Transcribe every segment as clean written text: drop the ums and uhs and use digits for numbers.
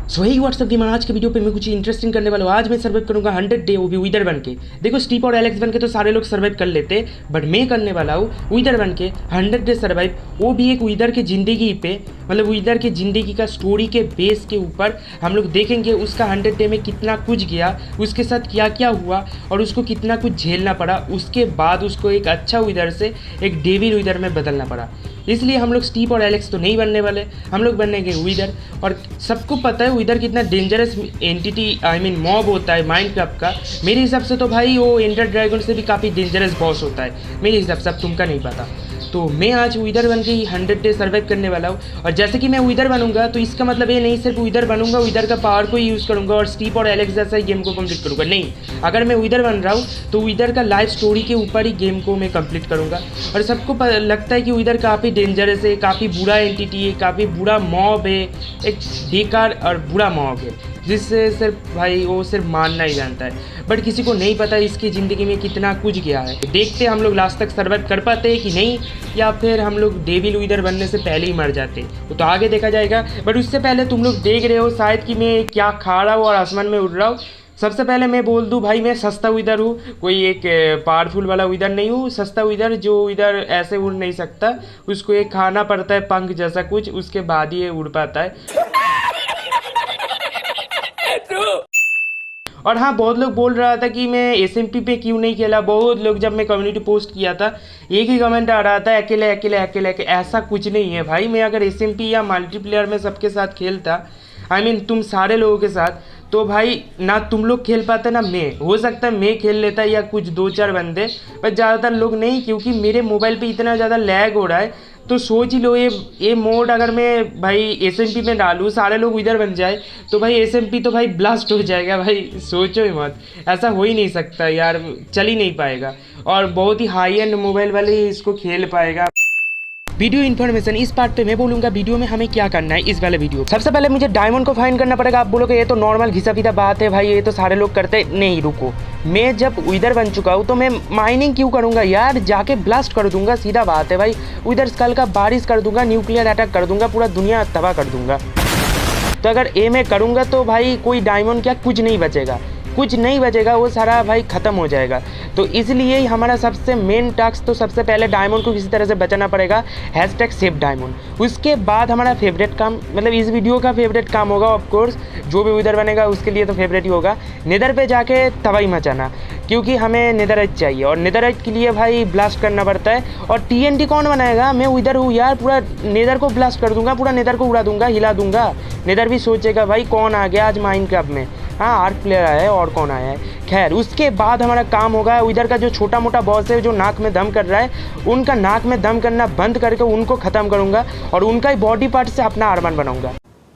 सो ही WhatsApp gamer, आज के video पे मैं कुछ इंटरेस्टिंग करने वाला हूँ। आज मैं सर्वाइव करूँगा 100 डे, वो भी विदर बन के। देखो स्टीप और एलेक्स बन के तो सारे लोग सर्वाइव कर लेते, बट मैं करने वाला हूँ विदर बन के 100 डे सर्वाइव, वो भी एक विदर की ज़िंदगी पे, मतलब विदर की ज़िंदगी का स्टोरी के बेस के ऊपर हम लोग देखेंगे उसका 100 डे में कितना कुछ गया, उसके साथ क्या क्या हुआ और उसको कितना कुछ झेलना पड़ा। उसके बाद उसको एक अच्छा विदर से एक डेविल विदर में बदलना पड़ा। इसलिए हम लोग स्टीप और एलेक्स तो नहीं बनने वाले, हम लोग बनेंगे विदर। और सबको पता है विदर कितना dangerous entity I mean mob होता है माइनक्राफ्ट का। मेरे हिसाब से तो भाई वो एंडर ड्रैगन से भी काफ़ी डेंजरस बॉस होता है मेरे हिसाब से, अब तुमका नहीं पता। तो मैं आज विदर बन के ही 100 डे सर्वाइव करने वाला हूँ। और जैसे कि मैं विदर बनूंगा तो इसका मतलब ये नहीं सिर्फ विदर बनूंगा, विदर का पावर को ही यूज़ करूंगा और स्टीप और एलेक्स जैसा ही गेम को कंप्लीट करूंगा। नहीं, अगर मैं विदर बन रहा हूँ तो विदर का लाइफ स्टोरी के ऊपर ही गेम को मैं कंप्लीट करूंगा। और सबको लगता है कि विदर काफ़ी डेंजरस है, काफ़ी बुरा एंटिटी है, काफ़ी बुरा मॉब है, एक बेकार और बुरा मॉब है जिससे सिर्फ भाई वो सिर्फ मानना ही जानता है। बट किसी को नहीं पता इसकी ज़िंदगी में कितना कुछ गया है। देखते हम लोग लास्ट तक सर्वाइव कर पाते हैं कि नहीं, या फिर हम लोग डेविल विदर बनने से पहले ही मर जाते, तो आगे देखा जाएगा। बट उससे पहले तुम लोग देख रहे हो शायद कि मैं क्या खा रहा हूँ और आसमान में उड़ रहा हूँ। सबसे पहले मैं बोल दूं भाई, मैं सस्ता विदर हूँ, कोई एक पावरफुल वाला विदर नहीं हूँ। सस्ता विदर जो विदर ऐसे उड़ नहीं सकता, उसको एक खाना पड़ता है पंख जैसा कुछ, उसके बाद ही ये उड़ पाता है। और हाँ, बहुत लोग बोल रहा था कि मैं एसएमपी पे क्यों नहीं खेला। बहुत लोग, जब मैं कम्युनिटी पोस्ट किया था एक ही कमेंट आ रहा था, अकेले अकेले अकेले अकेले। ऐसा कुछ नहीं है भाई, मैं अगर एसएमपी या मल्टीप्लेयर में सबके साथ खेलता, आई मीन तुम सारे लोगों के साथ, तो भाई ना तुम लोग खेल पाते ना मैं। हो सकता है मैं खेल लेता या कुछ 2-4 बंदे, पर ज़्यादातर लोग नहीं, क्योंकि मेरे मोबाइल पे इतना ज़्यादा लैग हो रहा है। तो सोच ही लो, ये मोड अगर मैं भाई एसएमपी में डालूँ, सारे लोग इधर बन जाए, तो भाई एसएमपी तो भाई ब्लास्ट हो जाएगा भाई। सोचो ही मत, ऐसा हो ही नहीं सकता यार, चल ही नहीं पाएगा। और बहुत ही हाई एंड मोबाइल वाले ही इसको खेल पाएगा। वीडियो इन्फॉर्मेशन इस पार्ट पे मैं बोलूँगा वीडियो में हमें क्या करना है। इस वाले वीडियो सबसे पहले मुझे डायमंड को फाइंड करना पड़ेगा। आप बोलोगे ये तो नॉर्मल घिसा पीता बात है भाई, ये तो सारे लोग करते। नहीं रुको, मैं जब विदर बन चुका हूँ तो मैं माइनिंग क्यों करूँगा यार, जाके ब्लास्ट कर दूंगा, सीधा बात है भाई। विदर स्कल का बारिश कर दूंगा, न्यूक्लियर अटैक कर दूंगा, पूरा दुनिया तबाह कर दूंगा। तो अगर ए में करूँगा तो भाई कोई डायमंड क्या कुछ नहीं बचेगा, कुछ नहीं बचेगा, वो सारा भाई ख़त्म हो जाएगा। तो इसलिए हमारा सबसे मेन टास्क, तो सबसे पहले डायमंड को किसी तरह से बचाना पड़ेगा, #सेव डायमंड। उसके बाद हमारा फेवरेट काम, मतलब इस वीडियो का फेवरेट काम होगा ऑफ कोर्स, जो भी विदर बनेगा उसके लिए तो फेवरेट ही होगा, नेदर पे जाके तबाही मचाना, क्योंकि हमें नेदराइट चाहिए। और नेदराइट के लिए भाई ब्लास्ट करना पड़ता है। और TNT कौन बनाएगा, मैं विदर हूँ यार, पूरा नेदर को ब्लास्ट कर दूंगा, पूरा नेदर को उड़ा दूंगा, हिला दूंगा। नेदर भी सोचेगा भाई कौन आ गया आज माइनक्राफ्ट में, हाँ आर्क प्लेयर आया है और कौन आया है। खैर उसके बाद हमारा काम होगा इधर का जो छोटा मोटा बॉस है जो नाक में दम कर रहा है, उनका नाक में दम करना बंद करके उनको ख़त्म करूंगा और उनका ही बॉडी पार्ट से अपना आर्मर बनाऊंगा।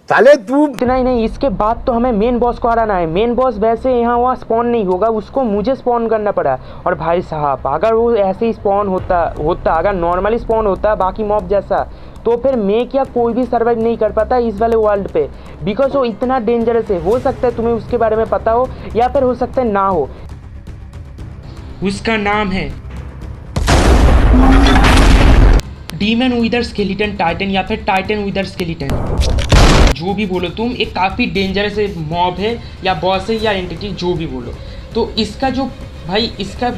साले तू नहीं, इसके बाद तो हमें मेन बॉस को हराना है। मेन बॉस वैसे यहाँ वहाँ स्पॉन नहीं होगा, उसको मुझे स्पॉन करना पड़ा। और भाई साहब अगर वो ऐसे ही स्पॉन होता अगर नॉर्मली स्पॉन होता बाकी मॉब जैसा, तो फिर मैं क्या कोई भी सर्वाइव नहीं कर पाता इस वाले वर्ल्ड पे, बिकॉज वो इतना डेंजरस है। हो सकता है तुम्हें उसके बारे में पता हो या फिर हो सकता है ना हो। उसका नाम है डीमन विदर स्केलेटन टाइटन या फिर टाइटन विदर स्केलेटन, जो भी बोलो तुम। एक काफ़ी डेंजरस मॉब है या बॉस है या एंटिटी, जो भी बोलो। तो इसका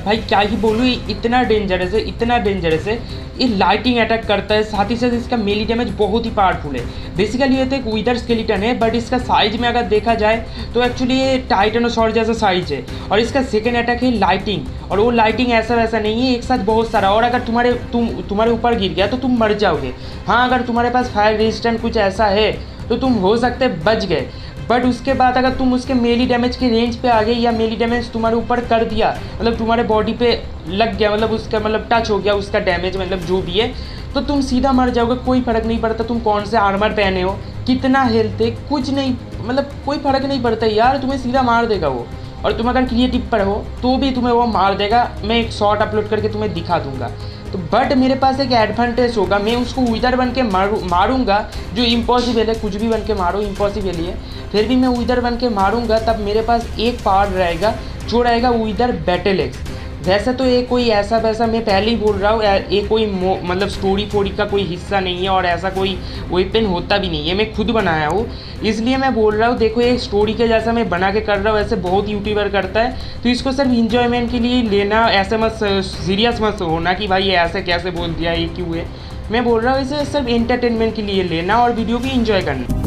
क्या ही बोलूँ, इतना डेंजरस है, इतना डेंजरस है। ये लाइटिंग अटैक करता है, साथ ही साथ इसका मेली डैमेज बहुत ही पावरफुल है। बेसिकली ये तो एक विदर स्केलेटन है, बट इसका साइज में अगर देखा जाए तो एक्चुअली ये टाइटेनोसॉर जैसा साइज है। और इसका सेकेंड अटैक है लाइटिंग, और वो लाइटिंग ऐसा वैसा नहीं है, एक साथ बहुत सारा। और अगर तुम्हारे ऊपर गिर गया तो तुम मर जाओगे। हाँ, अगर तुम्हारे पास फायर रेजिस्टेंट कुछ ऐसा है तो तुम हो सकते बच गए। बट उसके बाद अगर तुम उसके मेली डैमेज के रेंज पे आ गए, या मेली डैमेज तुम्हारे ऊपर कर दिया, मतलब तुम्हारे बॉडी पे लग गया, मतलब उसका मतलब टच हो गया उसका डैमेज, मतलब जो भी है, तो तुम सीधा मर जाओगे। कोई फ़र्क नहीं पड़ता तुम कौन से आर्मर पहने हो, कितना हेल्थ है, कुछ नहीं, मतलब कोई फ़र्क नहीं पड़ता यार, तुम्हें सीधा मार देगा वो। और तुम अगर क्रिएटिव पर हो तो भी तुम्हें वो मार देगा। मैं एक शॉट अपलोड करके तुम्हें दिखा दूंगा। तो बट मेरे पास एक एडवांटेज होगा, मैं उसको विदर बन के मारूंगा, जो इम्पॉसिबल है। कुछ भी बन के मारो इम्पॉसिबल ही है, फिर भी मैं विदर बन के मारूंगा। तब मेरे पास एक पावर रहेगा, जो रहेगा विदर बैटल एक्स। वैसे तो ये कोई ऐसा वैसा मैं पहले ही बोल रहा हूँ, ये कोई मतलब स्टोरी फोरी का कोई हिस्सा नहीं है और ऐसा कोई वेपन होता भी नहीं है, मैं खुद बनाया हूँ, इसलिए मैं बोल रहा हूँ। देखो ये स्टोरी के जैसा मैं बना के कर रहा हूँ, ऐसे बहुत यूट्यूबर करता है, तो इसको सिर्फ इंजॉयमेंट के लिए लेना, ऐसे मत सीरियस मत होना कि भाई ये ऐसे कैसे बोल दिया, ये क्यों है। मैं बोल रहा हूँ इसे सिर्फ एंटरटेनमेंट के लिए लेना और वीडियो को इंजॉय करना।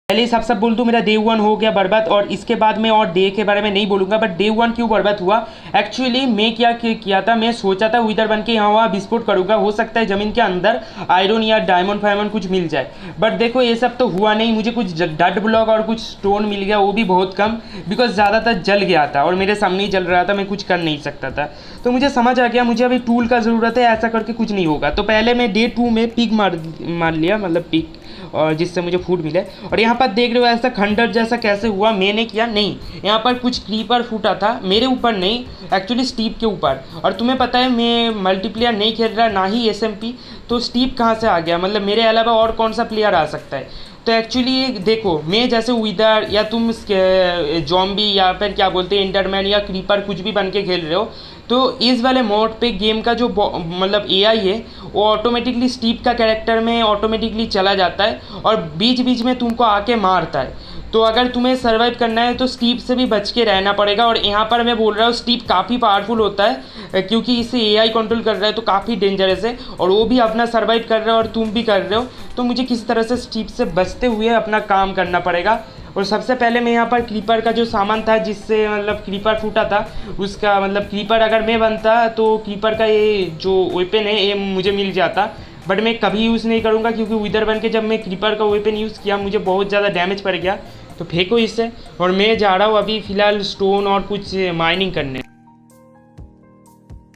पहले ही सब बोल दूँ, मेरा डे 1 हो गया बर्बाद, और इसके बाद मैं और डे के बारे में नहीं बोलूँगा। बट डे 1 क्यों बर्बाद हुआ, एक्चुअली मैं क्या किया था, मैं सोचा था विदर बन के यहाँ वहाँ विस्फोट करूँगा, हो सकता है ज़मीन के अंदर आयरन या डायमंड फायमंड कुछ मिल जाए। बट देखो ये सब तो हुआ नहीं, मुझे कुछ डड ब्लॉक और कुछ स्टोन मिल गया, वो भी बहुत कम, बिकॉज ज़्यादातर जल गया था और मेरे सामने ही जल रहा था, मैं कुछ कर नहीं सकता था। तो मुझे समझ आ गया मुझे अभी टूल का ज़रूरत है, ऐसा करके कुछ नहीं होगा। तो पहले मैं डे 2 में पिग मार लिया, मतलब पिग, और जिससे मुझे फूड मिले। और यहाँ पर देख रहे हो ऐसा खंडर जैसा कैसे हुआ, मैंने किया नहीं, यहाँ पर कुछ क्रीपर फूटा था, मेरे ऊपर नहीं, एक्चुअली स्टीव के ऊपर। और तुम्हें पता है मैं मल्टीप्लेयर नहीं खेल रहा, ना ही एसएमपी, तो स्टीव कहाँ से आ गया, मतलब मेरे अलावा और कौन सा प्लेयर आ सकता है। तो एक्चुअली देखो, मैं जैसे विदर या तुम जॉम्बी या फिर क्या बोलते हैं एंडरमैन या क्रीपर कुछ भी बन के खेल रहे हो, तो इस वाले मोड पे गेम का जो मतलब एआई है वो ऑटोमेटिकली स्टीव का कैरेक्टर में ऑटोमेटिकली चला जाता है और बीच बीच में तुमको आके मारता है। तो अगर तुम्हें सर्वाइव करना है तो स्टीव से भी बच के रहना पड़ेगा। और यहाँ पर मैं बोल रहा हूँ स्टीव काफ़ी पावरफुल होता है, क्योंकि इसे एआई कंट्रोल कर रहा है, तो काफ़ी डेंजरस है, और वो भी अपना सर्वाइव कर रहा है और तुम भी कर रहे हो। तो मुझे किस तरह से स्टीव से बचते हुए अपना काम करना पड़ेगा। और सबसे पहले मैं यहाँ पर क्रीपर का जो सामान था जिससे मतलब क्रीपर फूटा था, उसका मतलब क्रीपर अगर मैं बनता तो क्रीपर का ये जो वेपन है ये मुझे मिल जाता। बट मैं कभी यूज़ नहीं करूँगा, क्योंकि विदर बन के जब मैं क्रीपर का वेपन यूज़ किया मुझे बहुत ज़्यादा डैमेज पड़ गया। तो फेंको इससे, और मैं जा रहा हूँ अभी फ़िलहाल स्टोन और कुछ माइनिंग करने।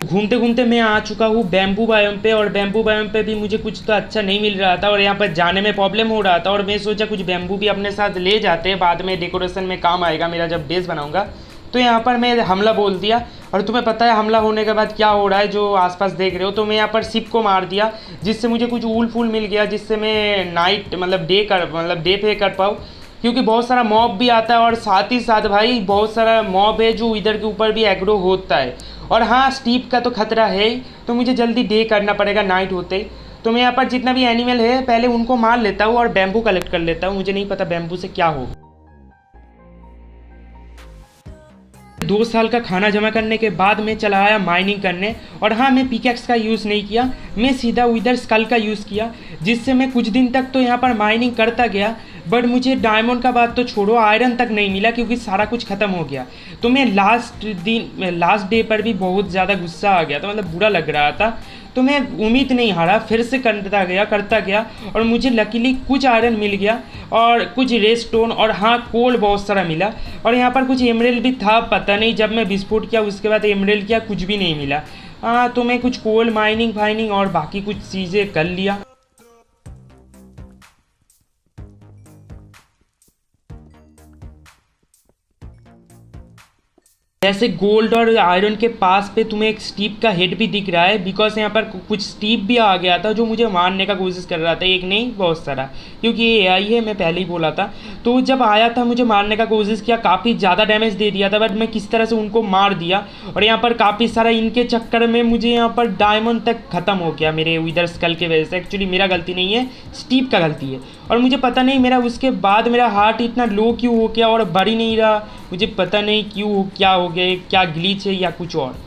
घूमते घूमते मैं आ चुका हूँ बैम्बू बायोम पे, और बैम्बू बायोम पे भी मुझे कुछ तो अच्छा नहीं मिल रहा था और यहाँ पर जाने में प्रॉब्लम हो रहा था। और मैं सोचा कुछ बैम्बू भी अपने साथ ले जाते हैं, बाद में डेकोरेशन में काम आएगा मेरा जब बेस बनाऊंगा। तो यहाँ पर मैं हमला बोल दिया, और तुम्हें पता है हमला होने के बाद क्या हो रहा है जो आसपास देख रहे हो। तो मैं यहाँ पर शिप को मार दिया, जिससे मुझे कुछ ऊल फूल मिल गया, जिससे मैं नाइट मतलब डे पे कर पाऊँ, क्योंकि बहुत सारा मॉब भी आता है। और साथ ही साथ भाई बहुत सारा मॉब है जो इधर के ऊपर भी एग्रो होता है। और हाँ, स्टीव का तो खतरा है ही, तो मुझे जल्दी डे करना पड़ेगा नाइट होते ही। तो मैं यहाँ पर जितना भी एनिमल है पहले उनको मार लेता हूँ और बैम्बू कलेक्ट कर लेता हूँ, मुझे नहीं पता बैम्बू से क्या होगा। 2 साल का खाना जमा करने के बाद मैं चला आया माइनिंग करने। और हाँ, मैं पिकैक्स का यूज़ नहीं किया, मैं सीधा विदर स्कल का यूज़ किया, जिससे मैं कुछ दिन तक तो यहाँ पर माइनिंग करता गया। बट मुझे डायमंड का बात तो छोड़ो, आयरन तक नहीं मिला, क्योंकि सारा कुछ ख़त्म हो गया। तो मैं लास्ट डे पर भी बहुत ज़्यादा गुस्सा आ गया था, मतलब बुरा लग रहा था। तो मैं उम्मीद नहीं हारा, फिर से करता गया, और मुझे लकीली कुछ आयरन मिल गया और कुछ रेडस्टोन, और हाँ कोल बहुत सारा मिला। और यहाँ पर कुछ एमरेल्ड भी था, पता नहीं जब मैं विस्फोट किया उसके बाद एमरेल्ड किया कुछ भी नहीं मिला। हाँ, तो मैं कुछ कोल माइनिंग फाइनिंग और बाकी कुछ चीज़ें कर लिया। जैसे गोल्ड और आयरन के पास पे तुम्हें एक स्टीव का हेड भी दिख रहा है, बिकॉज यहाँ पर कुछ स्टीव भी आ गया था जो मुझे मारने का कोशिश कर रहा था, एक नहीं बहुत सारा, क्योंकि ये एआई है, मैं पहले ही बोला था। तो जब आया था मुझे मारने का कोशिश किया, काफ़ी ज़्यादा डैमेज दे दिया था, बट मैं किस तरह से उनको मार दिया। और यहाँ पर काफ़ी सारा इनके चक्कर में मुझे यहाँ पर डायमंड तक ख़त्म हो गया मेरे विदर स्कल के वजह से। एक्चुअली मेरा गलती नहीं है, स्टीव का गलती है। और मुझे पता नहीं मेरा उसके बाद मेरा हार्ट इतना लो क्यों हो गया और बढ़ ही नहीं रहा, मुझे पता नहीं क्यों, क्या हो गया, क्या ग्लिच है या कुछ और।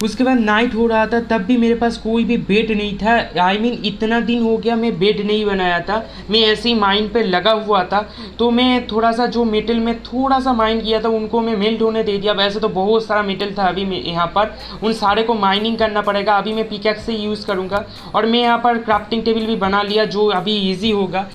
उसके बाद नाइट हो रहा था, तब भी मेरे पास कोई भी बेड नहीं था। आई मीन इतना दिन हो गया मैं बेड नहीं बनाया था, मैं ऐसे ही माइन पे लगा हुआ था। तो मैं थोड़ा सा जो मेटल में थोड़ा सा माइन किया था उनको मैं मेल्ट होने दे दिया। वैसे तो बहुत सारा मेटल था अभी यहाँ पर, उन सारे को माइनिंग करना पड़ेगा। अभी मैं पिकैक्स से यूज़ करूँगा, और मैं यहाँ पर क्राफ्टिंग टेबल भी बना लिया जो अभी ईजी होगा।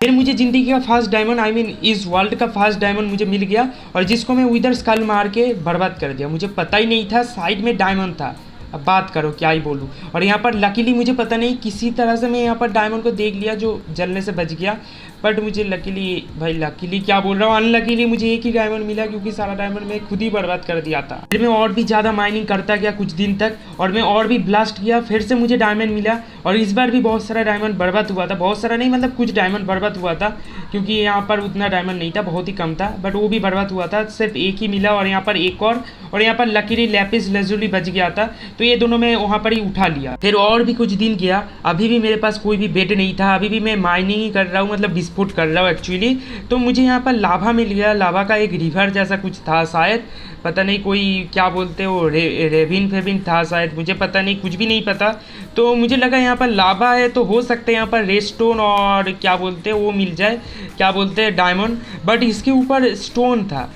फिर मुझे ज़िंदगी का फर्स्ट डायमंड, आई मीन इस वर्ल्ड का फर्स्ट डायमंड मुझे मिल गया, और जिसको मैं विदर स्कल मार के बर्बाद कर दिया। मुझे पता ही नहीं था साइड में डायमंड था। अब बात करो क्या ही बोलूँ। और यहाँ पर लकीली मुझे पता नहीं किसी तरह से मैं यहाँ पर डायमंड को देख लिया जो जलने से बच गया। बट मुझे लकीली, भाई लकीली क्या बोल रहा हूँ, अनलकीली मुझे एक ही डायमंड मिला, क्योंकि सारा डायमंड मैं खुद ही बर्बाद कर दिया था। फिर मैं और भी ज़्यादा माइनिंग करता गया कुछ दिन तक, और मैं और भी ब्लास्ट किया, फिर से मुझे डायमंड मिला। और इस बार भी बहुत सारा डायमंड बर्बाद हुआ था, बहुत सारा नहीं मतलब कुछ डायमंड बर्बाद हुआ था, क्योंकि यहाँ पर उतना डायमंड नहीं था, बहुत ही कम था, बट वो भी बर्बाद हुआ था। सिर्फ एक ही मिला, और यहाँ पर एक और यहाँ पर लकीली लैपिस लैजुली बच गया था, तो ये दोनों मैं वहाँ पर ही उठा लिया। फिर और भी कुछ दिन गया, अभी भी मेरे पास कोई भी बेड नहीं था, अभी भी मैं माइनिंग ही कर रहा हूँ, मतलब विस्फोट कर रहा हूँ एक्चुअली। तो मुझे यहाँ पर लाभा मिल गया, लाभा का एक रिवर जैसा कुछ था शायद, पता नहीं कोई क्या बोलते हो, रेविन फेविन था शायद, मुझे पता नहीं, कुछ भी नहीं पता। तो मुझे लगा यहाँ पर लाभा है तो हो सकता है यहाँ पर रेडस्टोन और क्या बोलते हैं वो मिल जाए, क्या बोलते हैं डायमंड, बट इसके ऊपर स्टोन था।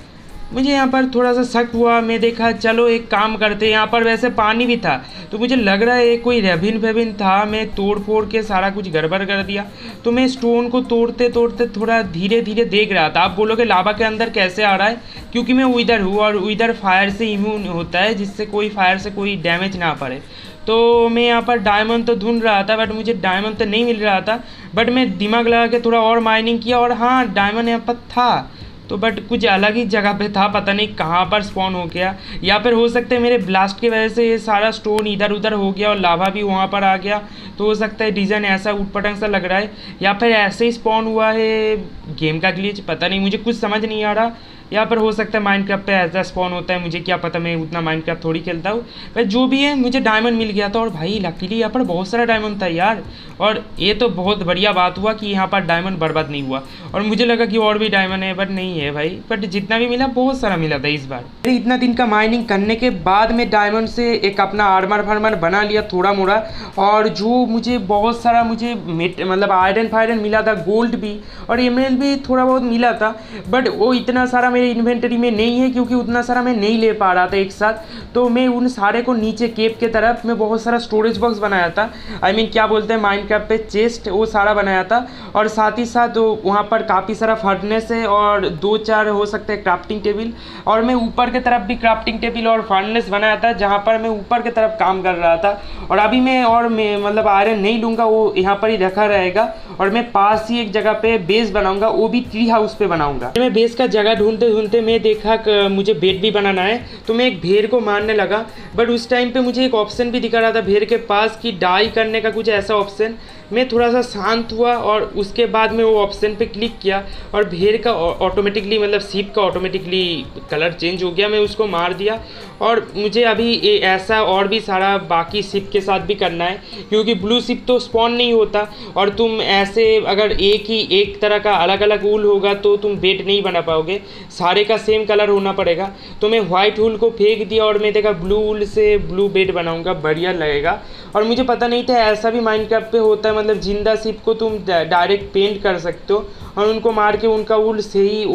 मुझे यहाँ पर थोड़ा सा शक हुआ, मैं देखा चलो एक काम करते, यहाँ पर वैसे पानी भी था, तो मुझे लग रहा है कोई रेविन फेविन था। मैं तोड़ फोड़ के सारा कुछ गड़बड़ कर दिया। तो मैं स्टोन को तोड़ते तोड़ते थोड़ा धीरे धीरे देख रहा था। आप बोलोगे लावा के अंदर कैसे आ रहा है, क्योंकि मैं उधर हूँ, और उधर फायर से इम्यून होता है, जिससे कोई फायर से कोई डैमेज ना पड़े। तो मैं यहाँ पर डायमंड तो ढूंढ रहा था, बट मुझे डायमंड तो नहीं मिल रहा था। बट मैं दिमाग लगा के थोड़ा और माइनिंग किया, और हाँ डायमंड यहाँ पर था, तो बट कुछ अलग ही जगह पे था, पता नहीं कहाँ पर स्पॉन हो गया, या फिर हो सकता है मेरे ब्लास्ट की वजह से ये सारा स्टोन इधर उधर हो गया और लावा भी वहाँ पर आ गया। तो हो सकता है डिज़ाइन ऐसा उटपटांग सा लग रहा है, या फिर ऐसे ही स्पॉन हुआ है, गेम का ग्लिच, पता नहीं, मुझे कुछ समझ नहीं आ रहा। यहाँ पर हो सकता है माइनक्राफ्ट पे ऐसा स्पॉन होता है, मुझे क्या पता, मैं उतना माइनक्राफ्ट थोड़ी खेलता हूँ। पर जो भी है मुझे डायमंड मिल गया था, और भाई लकीली यहाँ पर बहुत सारा डायमंड था यार। और ये तो बहुत बढ़िया बात हुआ कि यहाँ पर डायमंड बर्बाद नहीं हुआ, और मुझे लगा कि और भी डायमंड है, बट नहीं है भाई। बट जितना भी मिला बहुत सारा मिला था इस बार। फिर इतना दिन का माइनिंग करने के बाद में डायमंड से एक अपना आर्मर फार्मर बना लिया थोड़ा मोड़ा, और जो मुझे बहुत सारा मुझे मतलब आयरन फायरन मिला था, गोल्ड भी और एमराल्ड भी थोड़ा बहुत मिला था। बट वो इतना सारा मेरे इन्वेंटरी में नहीं है, क्योंकि उतना सारा मैं नहीं ले पा रहा था एक साथ। तो मैं उन सारे को नीचे केप के तरफ में बहुत सारा स्टोरेज बॉक्स बनाया था, आई मीन क्या बोलते हैं माइनक्राफ्ट पे चेस्ट, वो सारा बनाया था। और साथ ही साथ वहाँ पर काफ़ी सारा फर्नेस है, और 2-4 हो सकते हैं क्राफ्टिंग टेबल, और मैं ऊपर के तरफ भी क्राफ्टिंग टेबल और फर्नेस बनाया था, जहाँ पर मैं ऊपर के तरफ काम कर रहा था। और अभी मैं मतलब आयरन नहीं लूँगा, वो यहाँ पर ही रखा रहेगा, और मैं पास ही एक जगह पे बेस बनाऊंगा, वो भी ट्री हाउस पे बनाऊंगा। मैं बेस का जगह ढूंढते ढूंढते मैं देखा कि मुझे बेड भी बनाना है, तो मैं एक भेड़ को मारने लगा। बट उस टाइम पे मुझे एक ऑप्शन भी दिखा रहा था भेड़ के पास कि डाई करने का, कुछ ऐसा ऑप्शन। मैं थोड़ा सा शांत हुआ, और उसके बाद में वो ऑप्शन पे क्लिक किया, और भेड़ का ऑटोमेटिकली मतलब शिप का ऑटोमेटिकली कलर चेंज हो गया। मैं उसको मार दिया, और मुझे अभी ऐसा और भी सारा बाकी शिप के साथ भी करना है, क्योंकि ब्लू शिप तो स्पॉन नहीं होता, और तुम ऐसे अगर एक तरह का अलग अलग वूल होगा तो तुम बेड नहीं बना पाओगे, सारे का सेम कलर होना पड़ेगा। तो मैं व्हाइट वूल को फेंक दिया, और मैं देखा ब्लू वूल से ब्लू बेड बनाऊंगा, बढ़िया लगेगा। और मुझे पता नहीं था ऐसा भी माइनक्राफ्ट पे होता है, मतलब जिंदा शिप को तुम डायरेक्ट पेंट कर सकते हो, और उनको मार के उनका वूल से ही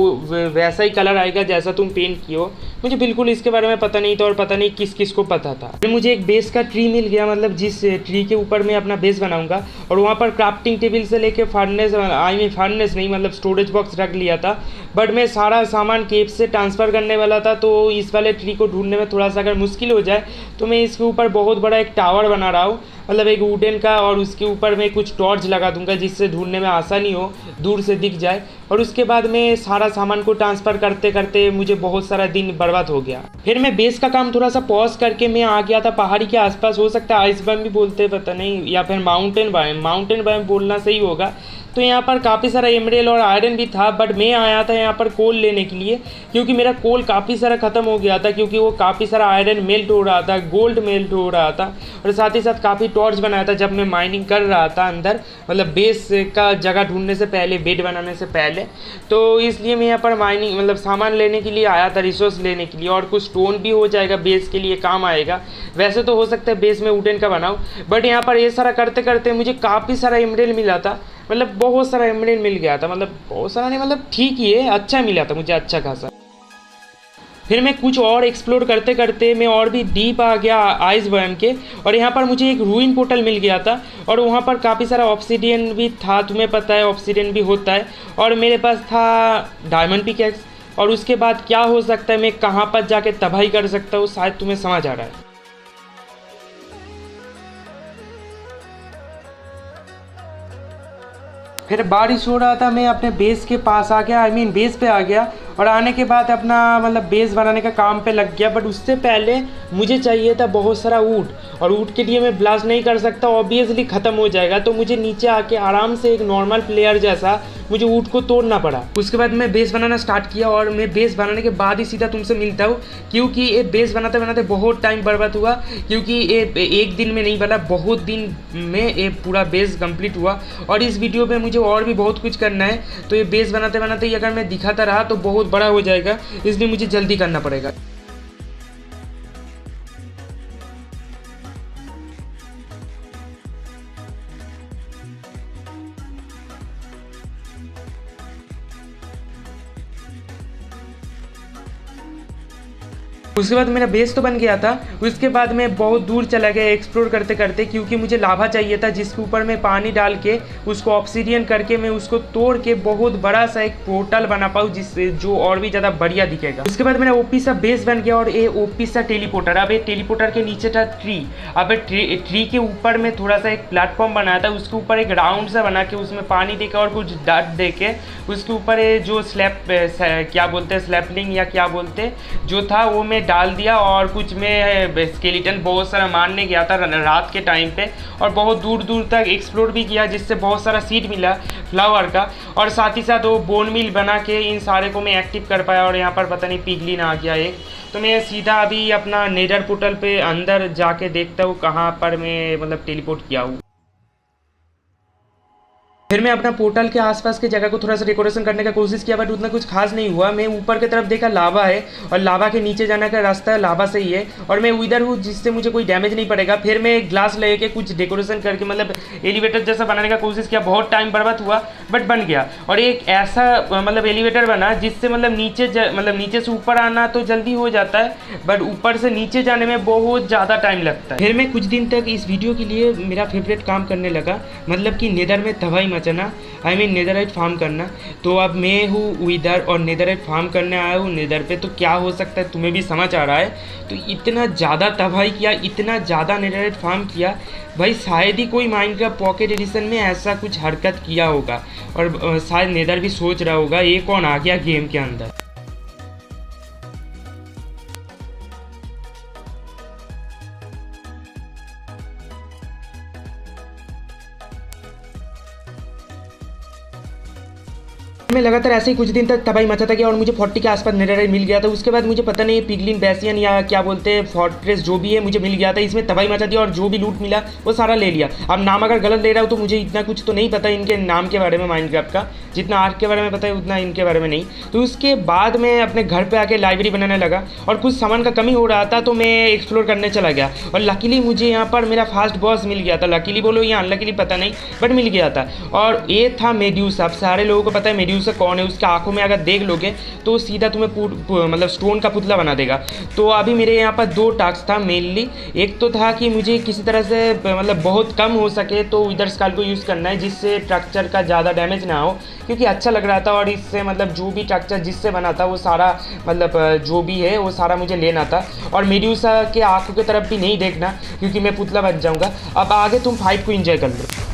वैसा ही कलर आएगा जैसा तुम पेंट किए हो। मुझे बिल्कुल इसके बारे में पता नहीं था, और पता नहीं किस किस को पता था। फिर मुझे एक बेस का ट्री मिल गया, मतलब जिस ट्री के ऊपर मैं अपना बेस बनाऊंगा, और वहाँ पर क्राफ्टिंग टेबल से लेके फर्नेस, आई मीन फर्नेस नहीं मतलब स्टोरेज बॉक्स रख लिया था। बट मैं सारा सामान केप से ट्रांसफ़र करने वाला था, तो इस वाले ट्री को ढूंढने में थोड़ा सा अगर मुश्किल हो जाए, तो मैं इसके ऊपर बहुत बड़ा एक टावर बना रहा हूँ, मतलब एक वुडन का, और उसके ऊपर मैं कुछ टॉर्च लगा दूंगा, जिससे ढूंढने में आसानी हो, दूर से दिख जाए। और उसके बाद में सारा सामान को ट्रांसफ़र करते करते मुझे बहुत सारा दिन बर्बाद हो गया। फिर मैं बेस का काम थोड़ा सा पॉज करके मैं आ गया था पहाड़ी के आसपास, हो सकता है आइस बाइम भी बोलते हैं, पता नहीं, या फिर माउंटेन बाइम बोलना सही होगा। तो यहाँ पर काफ़ी सारा एमराल्ड और आयरन भी था, बट मैं आया था यहाँ पर कोल लेने के लिए, क्योंकि मेरा कोल काफ़ी सारा ख़त्म हो गया था, क्योंकि वो काफ़ी सारा आयरन मेल्ट हो रहा था, गोल्ड मेल्ट हो रहा था, और साथ ही साथ काफ़ी टॉर्च बनाया था जब मैं माइनिंग कर रहा था अंदर, मतलब बेस का जगह ढूंढने से पहले, बेड बनाने से पहले। तो इसलिए मैं यहाँ पर माइनिंग मतलब सामान लेने के लिए आया था, रिसोर्स लेने के लिए, और कुछ स्टोन भी हो जाएगा, बेस के लिए काम आएगा। वैसे तो हो सकता है बेस में वुडन का बनाऊँ, बट यहाँ पर ये सारा करते करते मुझे काफ़ी सारा एमराल्ड मिला था, मतलब बहुत सारा एमराल्ड मिल गया था, मतलब बहुत सारा नहीं, मतलब ठीक ही है, अच्छा मिला था मुझे, अच्छा खासा। फिर मैं कुछ और एक्सप्लोर करते करते मैं और भी डीप आ गया आइस वर्म के, और यहाँ पर मुझे एक रूइन पोर्टल मिल गया था, और वहाँ पर काफ़ी सारा ऑब्सीडियन भी था, तुम्हें पता है ऑब्सीडियन भी होता है, और मेरे पास था डायमंड पिकैक्स। और उसके बाद क्या हो सकता है, मैं कहाँ पर जाके तबाही कर सकता हूँ, शायद तुम्हें समझ आ रहा है। फिर बारिश हो रहा था, मैं अपने बेस के पास आ गया, बेस पे आ गया, और आने के बाद अपना मतलब बेस बनाने का काम पे लग गया। बट उससे पहले मुझे चाहिए था बहुत सारा ऊट, और ऊट के लिए मैं ब्लास्ट नहीं कर सकता, ऑब्वियसली ख़त्म हो जाएगा। तो मुझे नीचे आके आराम से एक नॉर्मल प्लेयर जैसा मुझे ऊट को तोड़ना पड़ा। उसके बाद मैं बेस बनाना स्टार्ट किया, और मैं बेस बनाने के बाद ही सीधा तुमसे मिलता हूँ, क्योंकि ये बेस बनाते बनाते बहुत टाइम बर्बाद हुआ, क्योंकि ये एक दिन में नहीं बना, बहुत दिन में ये पूरा बेस कंप्लीट हुआ। और इस वीडियो में मुझे और भी बहुत कुछ करना है, तो ये बेस बनाते बनाते ही अगर मैं दिखाता रहा तो बहुत बड़ा हो जाएगा, इसलिए मुझे जल्दी करना पड़ेगा। उसके बाद मेरा बेस तो बन गया था। उसके बाद मैं बहुत दूर चला गया एक्सप्लोर करते करते, क्योंकि मुझे लावा चाहिए था जिसके ऊपर मैं पानी डाल के उसको ऑब्सीडियन करके मैं उसको तोड़ के बहुत बड़ा सा एक पोर्टल बना पाऊँ, जिससे जो और भी ज़्यादा बढ़िया दिखेगा। उसके बाद मेरा ओपी सा बेस बन गया, और ये ओपी सा टेलीपोर्टर। अब ये टेलीपोर्टर के नीचे था ट्री। अब ट्री के ऊपर में थोड़ा सा एक प्लेटफॉर्म बनाया था, उसके ऊपर एक राउंड सा बना के उसमें पानी देकर और कुछ डट दे के उसके ऊपर जो स्लैप क्या बोलते हैं, स्लैपलिंग या क्या बोलते जो था वो मैं डाल दिया। और कुछ मैं स्केलेटन बहुत सारा मारने गया था रात के टाइम पे, और बहुत दूर दूर तक एक्सप्लोर भी किया, जिससे बहुत सारा सीड मिला फ्लावर का। और साथ ही साथ वो बोन मिल बना के इन सारे को मैं एक्टिव कर पाया। और यहाँ पर पता नहीं पिगलिन आ गया एक, तो मैं सीधा अभी अपना नेदर पोर्टल पे अंदर जाके देखता हूँ कहाँ पर मैं मतलब टेलीपोर्ट किया हूँ। फिर मैं अपना पोर्टल के आसपास के जगह को थोड़ा सा डेकोरेशन करने का कोशिश किया, बट उतना कुछ खास नहीं हुआ। मैं ऊपर की तरफ देखा लावा है, और लावा के नीचे जाने का रास्ता है लावा से ही है, और मैं उधर हूँ जिससे मुझे कोई डैमेज नहीं पड़ेगा। फिर मैं ग्लास लेके कुछ डेकोरेशन करके मतलब एलिवेटर जैसा बनाने का कोशिश किया, बहुत टाइम बर्बाद हुआ बट बन गया। और एक ऐसा मतलब एलिवेटर बना जिससे मतलब नीचे से ऊपर आना तो जल्दी हो जाता है, बट ऊपर से नीचे जाने में बहुत ज़्यादा टाइम लगता है। फिर मैं कुछ दिन तक इस वीडियो के लिए मेरा फेवरेट काम करने लगा, मतलब कि नेदर में तबाही मचाना, नेदरराइट फार्म करना। तो अब मैं हूँ इधर और नेदरराइट फार्म करने आया हूँ नेदर पे। तो क्या हो सकता है तुम्हें भी समझ आ रहा है। तो इतना ज़्यादा तबाही किया, इतना ज़्यादा नेदरराइट फार्म किया भाई, शायद ही कोई माइनक्राफ्ट पॉकेट एडिशन में ऐसा कुछ हरकत किया होगा। और शायद नेदर भी सोच रहा होगा ये कौन आ गया गेम के अंदर। मैं लगातार ऐसे ही कुछ दिन तक तबाही मचाता गया, और मुझे 40 के आसपास नेदरराइट मिल गया था। उसके बाद मुझे पता नहीं पिगलिन बेसियन या क्या बोलते हैं फोर्ट्रेस जो भी है मुझे मिल गया था। इसमें तबाही मचा दिया और जो भी लूट मिला वो सारा ले लिया। अब नाम अगर गलत ले रहा हूँ तो मुझे इतना कुछ तो नहीं पता इनके नाम के बारे में, माइनक्राफ्ट का जितना आर्क के बारे में पता है उतना इनके बारे में नहीं। तो उसके बाद मैं अपने घर पर आके लाइब्रेरी बनाने लगा, और कुछ सामान का कमी हो रहा था तो मैं एक्सप्लोर करने चला गया। और लकीली मुझे यहाँ पर मेरा फास्ट बॉस मिल गया था। लकीली बोलो या अनलकीली पता नहीं, बट मिल गया था। और ये था मेड्यूसा। अब सारे लोगों को पता है मेड्यूसा कौन है। उसका आंखों में अगर देख लोगे तो सीधा तुम्हें मतलब स्टोन का पुतला बना देगा। तो अभी मेरे यहाँ पर 2 टास्क था मेनली। एक तो था कि मुझे किसी तरह से मतलब बहुत कम हो सके तो विदर स्कल को यूज़ करना है, जिससे स्ट्रक्चर का ज़्यादा डैमेज ना हो, क्योंकि अच्छा लग रहा था। और इससे मतलब जो भी स्ट्रक्चर जिससे बना था वो सारा मतलब जो भी है वो सारा मुझे लेना था। और मेड्यूसा के आंखों की तरफ भी नहीं देखना, क्योंकि मैं पुतला बन जाऊँगा। अब आगे तुम फाइट को एंजॉय कर लो।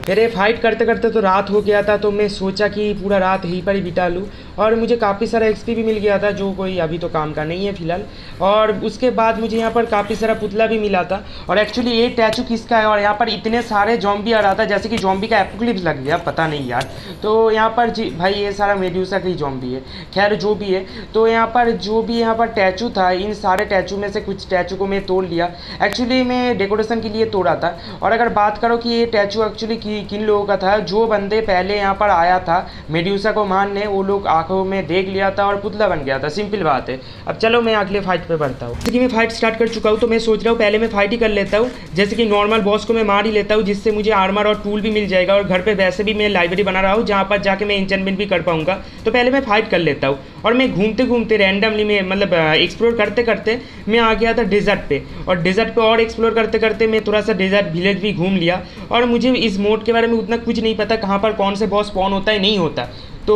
फिर ये फाइट करते करते तो रात हो गया था, तो मैं सोचा कि पूरा रात यहीं पर ही बिता लूँ। और मुझे काफ़ी सारा एक्सपी भी मिल गया था, जो कोई अभी तो काम का नहीं है फ़िलहाल। और उसके बाद मुझे यहाँ पर काफ़ी सारा पुतला भी मिला था। और एक्चुअली ये टैचू किसका है, और यहाँ पर इतने सारे जॉम्बी आ रहा था, जैसे कि जॉम्बी का एपोक्लिप्स लग गया, पता नहीं यार। तो यहाँ पर जी भाई ये सारा मेड्यूसा का ही जॉम्बी है, खैर जो भी है। तो यहाँ पर जो भी यहाँ पर टैचू था, इन सारे टैचू में से कुछ टैचू को मैं तोड़ लिया। एक्चुअली मैं डेकोरेशन के लिए तोड़ा था। और अगर बात करो कि ये टैचू एक्चुअली किन लोगों का था, जो बंदे पहले यहाँ पर आया था मेड्यूसा को मारने, वो लोग आंखों में देख लिया था और पुतला बन गया था, सिंपल बात है। अब चलो मैं अगले फाइट पे बढ़ता हूँ। जैसे कि मैं फाइट स्टार्ट कर चुका हूँ, तो मैं सोच रहा हूँ पहले मैं फाइट ही कर लेता हूँ। जैसे कि नॉर्मल बॉस को मैं मार ही लेता हूँ, जिससे मुझे आर्मर और टूल भी मिल जाएगा। और घर पे वैसे भी मैं लाइब्रेरी बना रहा हूँ, जहाँ पर जाके मैं एन्चेंटमेंट भी कर पाऊंगा। तो पहले मैं फाइट कर लेता हूँ। और मैं घूमते घूमते रैंडमली में मतलब एक्सप्लोर करते करते मैं आ गया था डेजर्ट पे। और डेजर्ट पे और एक्सप्लोर करते करते मैं थोड़ा सा डेजर्ट विलेज भी घूम लिया। और मुझे इस मोड के बारे में उतना कुछ नहीं पता, कहाँ पर कौन से बॉस स्पॉन होता है नहीं होता। तो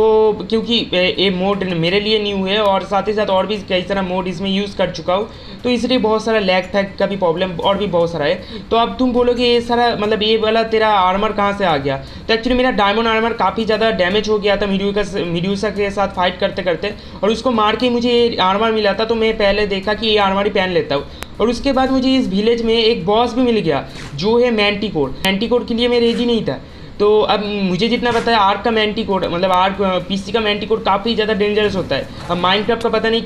क्योंकि ये मोड मेरे लिए न्यू है, और साथ ही साथ और भी कई सारा मोड इसमें यूज़ कर चुका हूँ, तो इसलिए बहुत सारा लैग फैक्ट का भी प्रॉब्लम और भी बहुत सारा है। तो अब तुम बोलोगे ये सारा मतलब ये वाला तेरा आर्मर कहाँ से आ गया। तो एक्चुअली मेरा डायमंड आर्मर काफ़ी ज़्यादा डैमेज हो गया था मीड्यूसा के साथ फाइट करते करते, और उसको मार के मुझे ये आर्मर मिला था। तो मैं पहले देखा कि ये आर्मर ही पहन लेता हूँ। और उसके बाद मुझे इस विलेज में एक बॉस भी मिल गया, जो है मैंटिकोर। मैंटिकोर के लिए मैं रेडी नहीं था। तो अब मुझे जितना पता है आर्क का मैंटिकोर मतलब आर्क पीसी का मैंटिकोर काफ़ी ज़्यादा डेंजरस होता है। अब माइनक्राफ्ट का पता नहीं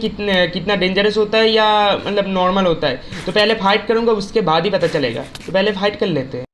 कितना डेंजरस होता है या मतलब नॉर्मल होता है। तो पहले फाइट करूँगा, उसके बाद ही पता चलेगा। तो पहले फाइट कर लेते हैं।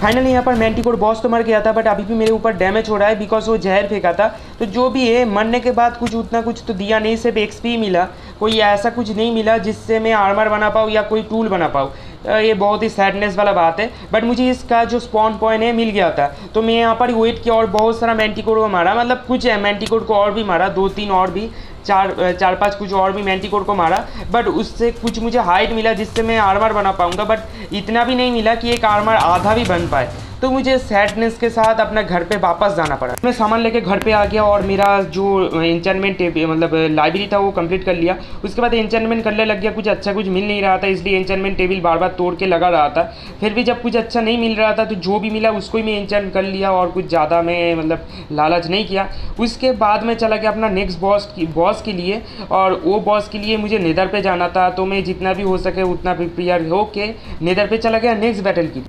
फाइनली यहाँ पर मैंटिकोर बॉस तो मर गया था, बट अभी भी मेरे ऊपर डैमेज हो रहा है बिकॉज वो जहर फेंका था। तो जो भी है, मरने के बाद कुछ उतना कुछ तो दिया नहीं, सिर्फ एक्सपी मिला। कोई ऐसा कुछ नहीं मिला जिससे मैं आर्मर बना पाऊँ या कोई टूल बना पाऊँ। ये बहुत ही सैडनेस वाला बात है। बट मुझे इसका जो स्पॉन पॉइंट है मिल गया था, तो मैं यहाँ पर वेट किया और बहुत सारा मैंटिकोर को मारा। मतलब कुछ मैंटिकोर को और भी मारा, 2-3 और भी, 4-5 कुछ और भी मैंटिकोर को मारा। बट उससे कुछ मुझे हाइट मिला जिससे मैं आर्मर बना पाऊँगा, बट इतना भी नहीं मिला कि एक आर्मर आधा भी बन पाए। तो मुझे सैडनेस के साथ अपने घर पे वापस जाना पड़ा। मैं सामान लेके घर पे आ गया और मेरा जो एन्चेंटमेंट मतलब लाइब्रेरी था वो कंप्लीट कर लिया। उसके बाद एन्चेंटमेंट करने लग गया, कुछ अच्छा कुछ मिल नहीं रहा था, इसलिए एन्चेंटमेंट टेबल बार बार तोड़ के लगा रहा था। फिर भी जब कुछ अच्छा नहीं मिल रहा था, तो जो भी मिला उसको ही मैं एन्चेंट कर लिया, और कुछ ज़्यादा मैं मतलब लालच नहीं किया। उसके बाद मैं चला गया अपना नेक्स्ट बॉस के लिए, और वो बॉस के लिए मुझे नेदर पे जाना था। तो मैं जितना भी हो सके उतना प्रिपेयर होके नेदर पे चला गया नेक्स्ट बैटल की।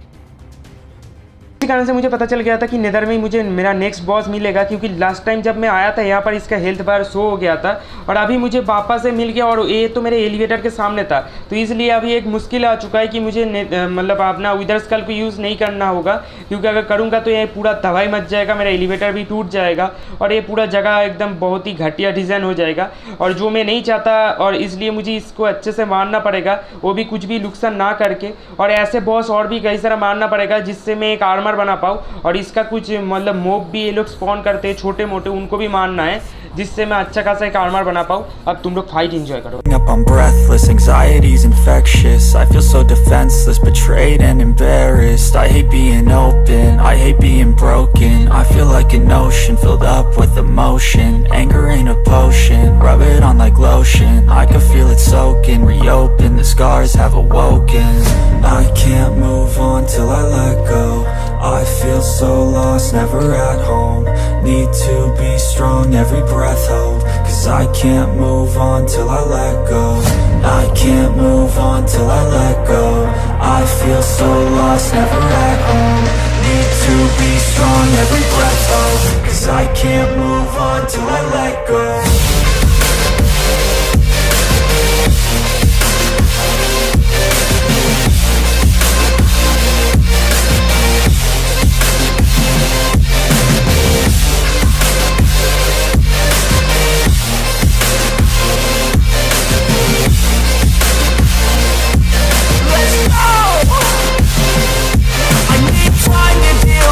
इसी कारण से मुझे पता चल गया था कि नेदर में मुझे मेरा नेक्स्ट बॉस मिलेगा, क्योंकि लास्ट टाइम जब मैं आया था यहाँ पर इसका हेल्थ बार शो हो गया था, और अभी मुझे वापस से मिल गया। और ये तो मेरे एलिवेटर के सामने था, तो इसलिए अभी एक मुश्किल आ चुका है कि मुझे मतलब अपना विदर स्कल को यूज़ नहीं करना होगा, क्योंकि अगर करूँगा तो ये पूरा तबाही मच जाएगा, मेरा एलिवेटर भी टूट जाएगा, और ये पूरा जगह एकदम बहुत ही घटिया डिज़ाइन हो जाएगा, और जो मैं नहीं चाहता। और इसलिए मुझे इसको अच्छे से मारना पड़ेगा, वो भी कुछ भी नुकसान ना करके। और ऐसे बॉस और भी कई सारा मारना पड़ेगा जिससे मैं एक आर्मर बना पाऊँ। और इसका कुछ मतलब मोब भी ये लोग स्पॉन करते हैं छोटे मोटे, उनको भी मारना है, जिससे मैं अच्छा खासा एक आर्मर बना पाऊँ। अब तुम लोग फाइट एंजॉय करो। I'm breathless, anxiety's infectious. I feel so defenseless, betrayed and embarrassed. I hate being open, I hate being broken. I feel like an ocean filled up with emotion. Anger ain't a potion, rub it on like lotion. I can feel it soaking, reopen, the scars have awoken. I can't move on till I let go. I feel so lost, never at home. Need to be strong, every breath hold. Cause I can't move on till I let go. I can't move on till I let go. I feel so lost, never at home. need to be strong, every breath hold, 'cause I can't move on till I let go.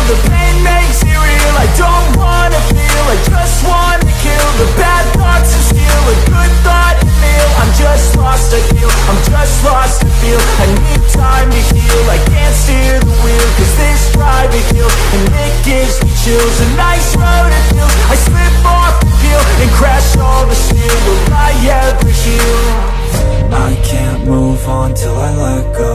The pain makes it real, I don't wanna feel, I just wanna kill the bad thoughts and steal a good thought and feel. I'm just lost, I feel, I'm just lost to feel. I need time to heal, I can't steer the wheel, 'cause this drive it kills, and it gives me chills. A nice road it feels, I slip off the peel, and crash all the steel. Will I ever heal? I can't move on till I let go.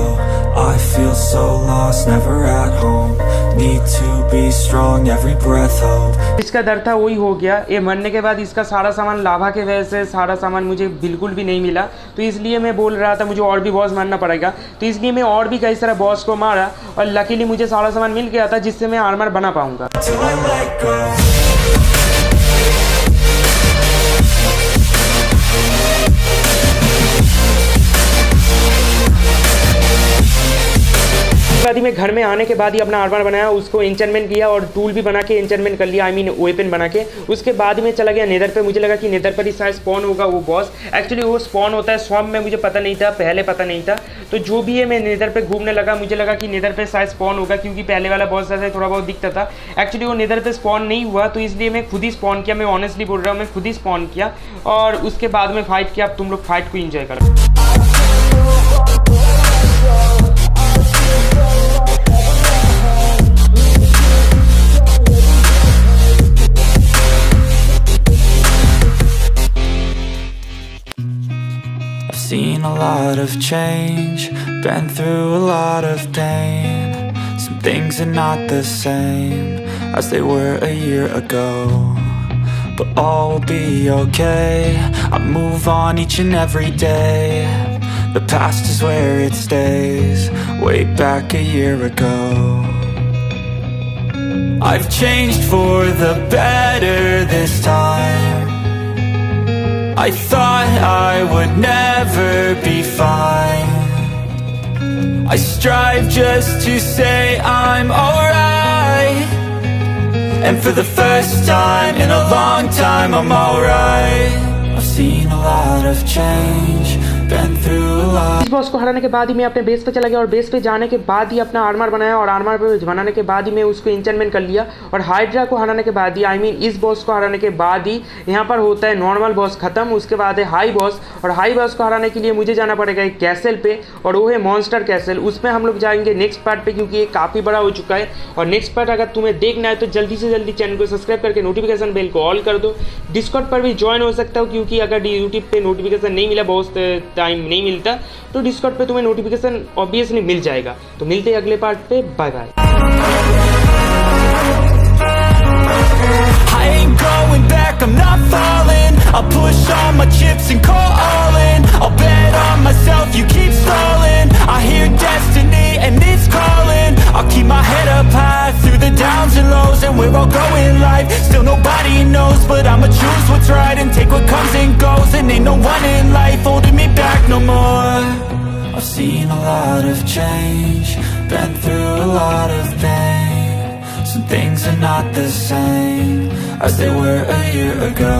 I feel so lost, never at home. Need to be strong, every breath hold. इसका डर था वही हो गया। ये मरने के बाद इसका सारा सामान लाभा के वजह से सारा सामान मुझे बिल्कुल भी नहीं मिला, तो इसलिए मैं बोल रहा था मुझे और भी बॉस मारना पड़ेगा, तो इसलिए मैं और भी कई सारा बॉस को मारा और लकीली मुझे सारा सामान मिल गया था जिससे मैं आर्मर बना पाऊंगा। बाद ही मैं घर में आने के बाद ही अपना आर्मर बनाया, उसको एन्चेंटमेंट किया और टूल भी बना के एन्चेंटमेंट कर लिया, आई मीन वेपन बना के। उसके बाद में चला गया नेदर पे। मुझे लगा कि नेदर पर ही शायद स्पॉन होगा वो बॉस। एक्चुअली वो स्पॉन होता है स्वैम्प में, मुझे पता नहीं था, पहले पता नहीं था। तो जो भी है मैं नेदर पे घूमने लगा, मुझे लगा कि नेदर पे शायद स्पॉन होगा क्योंकि पहले वाला बॉस ऐसे थोड़ा बहुत दिखता था। एक्चुअली वो नेदर पे स्पॉन नहीं हुआ, तो इसलिए मैं खुद ही स्पॉन किया। मैं ऑनेस्टली बोल रहा हूँ, मैं खुद ही स्पॉन किया और उसके बाद में फाइट किया। अब तुम लोग फाइट को इंजॉय करो। Seen a lot of change, been through a lot of pain. Some things are not the same as they were a year ago, but all will be okay. I move on each and every day. The past is where it stays, way back a year ago. I've changed for the better this time. I thought I would never be fine. I strive just to say I'm alright, and for the first time in a long time I'm alright. I've seen a lot of change, been through a lot. इस boss को हराने के बाद ही मैं अपने base पे चला गया और बेस पे जाने के बाद ही अपना आर्मर बनाया और आर्मर पे बनाने के बाद ही मैं उसको एन्चेंटमेंट कर लिया। और हाइड्रा को हराने के बाद ही, आई मीन इस बॉस को हराने के बाद ही यहाँ पर होता है नॉर्मल बॉस खत्म। उसके बाद है हाई बॉस, और हाई बॉस को हराने के लिए मुझे जाना पड़ेगा एक कैसल पे, और वो है मॉन्स्टर कैसल। उसमें हम लोग जाएंगे नेक्स्ट पार्ट पे क्योंकि ये काफ़ी बड़ा हो चुका है। और नेक्स्ट पार्ट अगर तुम्हें देखना है तो जल्दी से जल्दी चैनल को सब्सक्राइब करके नोटिफिकेशन बेल को ऑल कर दो। डिस्कॉर्ड पर भी ज्वाइन हो सकता हो क्योंकि अगर यूट्यूब पे नोटिफिकेशन नहीं मिला, बहुत टाइम नहीं मिलता, तो डिस्कॉर्ड पे तुम्हें नोटिफिकेशन ऑब्वियसली मिल जाएगा। तो मिलते हैं अगले पार्ट पे, bye bye. I ain't going back, I'm not falling. I'll push all my chips and call all in. I'll bet on myself, you keep stalling. I hear destiny and it's calling. I'll keep my head up high through the downs and lows, and we're all going live. Still nobody knows, but I'ma choose what's right and take what comes and goes. And ain't no one in life holding me back no more. I've seen a lot of change, been through a lot of pain. Some things are not the same as they were a year ago.